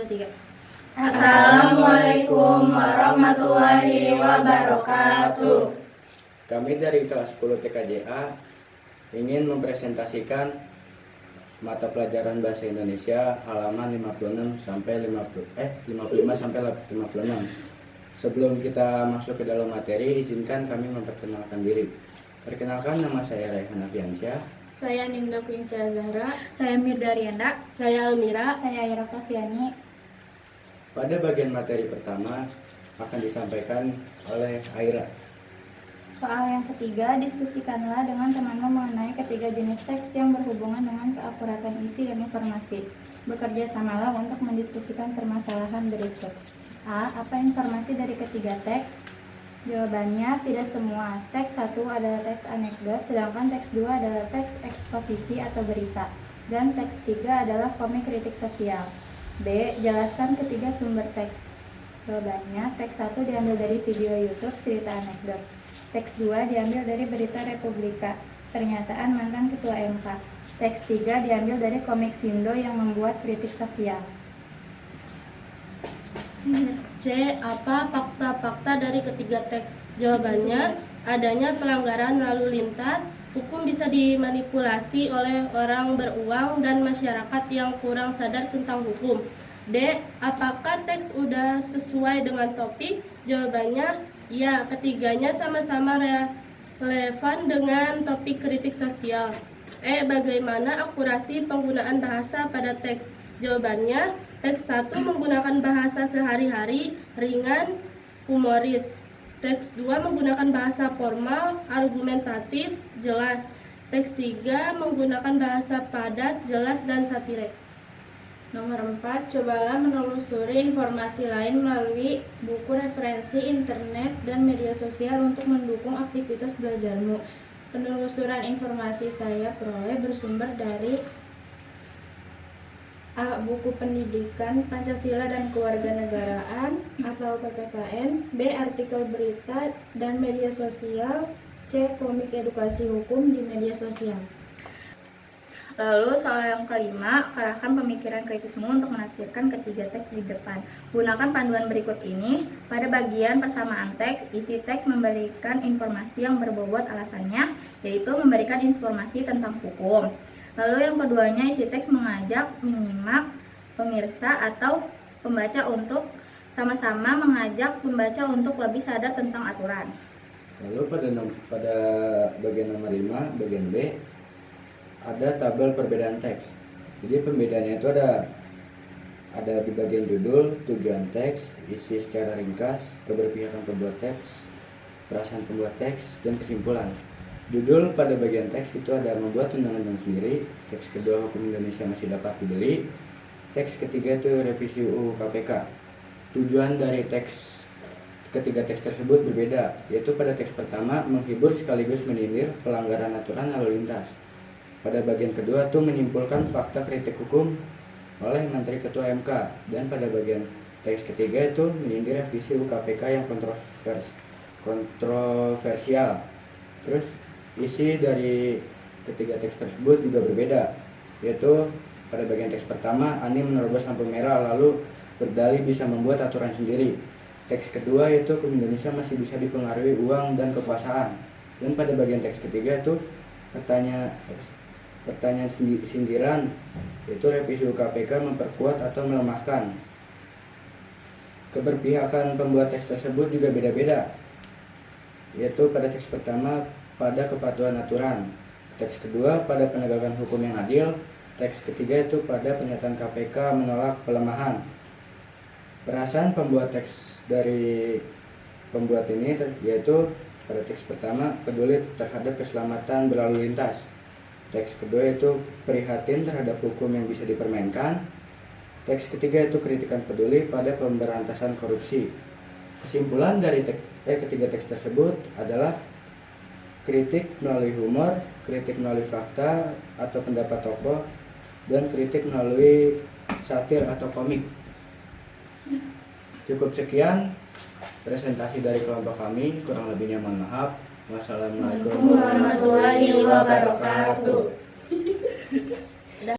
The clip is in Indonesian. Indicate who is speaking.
Speaker 1: 3.
Speaker 2: Assalamualaikum warahmatullahi wabarakatuh.
Speaker 3: Kami dari kelas 10 TKJA ingin mempresentasikan mata pelajaran Bahasa Indonesia halaman 55 sampai 56. Sebelum kita masuk ke dalam materi, izinkan kami memperkenalkan diri. Perkenalkan, nama saya Raihan Afiansyah.
Speaker 1: Saya Ninda Prinsya Zahra.
Speaker 2: Saya Mirda Rianda. Saya Almira.
Speaker 1: Saya Ira Tafiani.
Speaker 3: Pada bagian materi pertama akan disampaikan oleh Aira.
Speaker 1: Soal yang ketiga, diskusikanlah dengan temanmu mengenai ketiga jenis teks yang berhubungan dengan keakuratan isi dan informasi. Bekerja samalah untuk mendiskusikan permasalahan berikut. A. Apa informasi dari ketiga teks? Jawabannya, tidak semua. Teks 1 adalah teks anekdot, sedangkan teks 2 adalah teks eksposisi atau berita. Dan teks 3 adalah komik kritik sosial. B. Jelaskan ketiga sumber teks. Jawabannya, teks 1 diambil dari video YouTube cerita anekdot. Teks 2 diambil dari berita Republika, pernyataan mantan ketua MK. Teks 3 diambil dari komik Sindo yang membuat kritik sosial.
Speaker 2: C. Apa fakta-fakta dari ketiga teks? Jawabannya, adanya pelanggaran lalu lintas, hukum bisa dimanipulasi oleh orang beruang dan masyarakat yang kurang sadar tentang hukum. D. Apakah teks sudah sesuai dengan topik? Jawabannya, ya, ketiganya sama-sama relevan dengan topik kritik sosial. E. Bagaimana akurasi penggunaan bahasa pada teks? Jawabannya, teks 1 menggunakan bahasa sehari-hari, ringan, humoris. Teks 2 menggunakan bahasa formal, argumentatif, jelas. Teks 3 menggunakan bahasa padat, jelas, dan satire.
Speaker 1: Nomor 4, cobalah menelusuri informasi lain melalui buku referensi internet dan media sosial untuk mendukung aktivitas belajarmu. Penelusuran informasi saya peroleh bersumber dari A. Buku Pendidikan Pancasila dan Kewarganegaraan atau PPKN. B. Artikel berita dan media sosial. C. Komik edukasi hukum di media sosial. Lalu soal yang kelima, kerahkan pemikiran kritismu untuk menafsirkan ketiga teks di depan. Gunakan panduan berikut ini. Pada bagian persamaan teks, isi teks memberikan informasi yang berbobot alasannya, yaitu memberikan informasi tentang hukum. Lalu yang keduanya, isi teks mengajak menyimak pemirsa atau pembaca untuk sama-sama mengajak pembaca untuk lebih sadar tentang aturan.
Speaker 3: Lalu pada bagian nomor 5, bagian B, ada tabel perbedaan teks. Jadi pembedaannya itu ada di bagian judul, tujuan teks, isi secara ringkas, keberpihakan pembuat teks, perasaan pembuat teks, dan kesimpulan. Judul pada bagian teks itu ada membuat undang-undang sendiri, teks kedua hukum Indonesia masih dapat dibeli, teks ketiga itu revisi UU KPK. Tujuan dari ketiga teks tersebut berbeda, yaitu pada teks pertama menghibur sekaligus menyindir pelanggaran aturan lalu lintas. Pada bagian kedua tuh menyimpulkan fakta kritik hukum oleh Menteri Ketua MK, dan pada bagian teks ketiga itu menyindir revisi UU KPK yang kontroversial. Terus isi dari ketiga teks tersebut juga berbeda, yaitu pada bagian teks pertama Ani menerobos lampu merah lalu berdalih bisa membuat aturan sendiri. Teks kedua yaitu hukum Indonesia masih bisa dipengaruhi uang dan kekuasaan, dan pada bagian teks ketiga itu pertanyaan sindiran, yaitu revisi UU KPK memperkuat atau melemahkan. Keberpihakan pembuat teks tersebut juga beda-beda, yaitu pada teks pertama pada kepatuhan aturan, teks kedua pada penegakan hukum yang adil, teks ketiga itu pada pernyataan KPK menolak pelemahan. Perasaan pembuat teks dari pembuat ini yaitu pada teks pertama peduli terhadap keselamatan berlalu lintas. Teks kedua itu prihatin terhadap hukum yang bisa dipermainkan. Teks ketiga itu kritikan peduli pada pemberantasan korupsi. Kesimpulan dari ketiga teks tersebut adalah kritik melalui humor, kritik melalui fakta atau pendapat tokoh, dan kritik melalui satir atau komik. Cukup sekian presentasi dari kelompok kami, kurang lebihnya mohon maaf. Wassalamualaikum
Speaker 2: warahmatullahi wabarakatuh.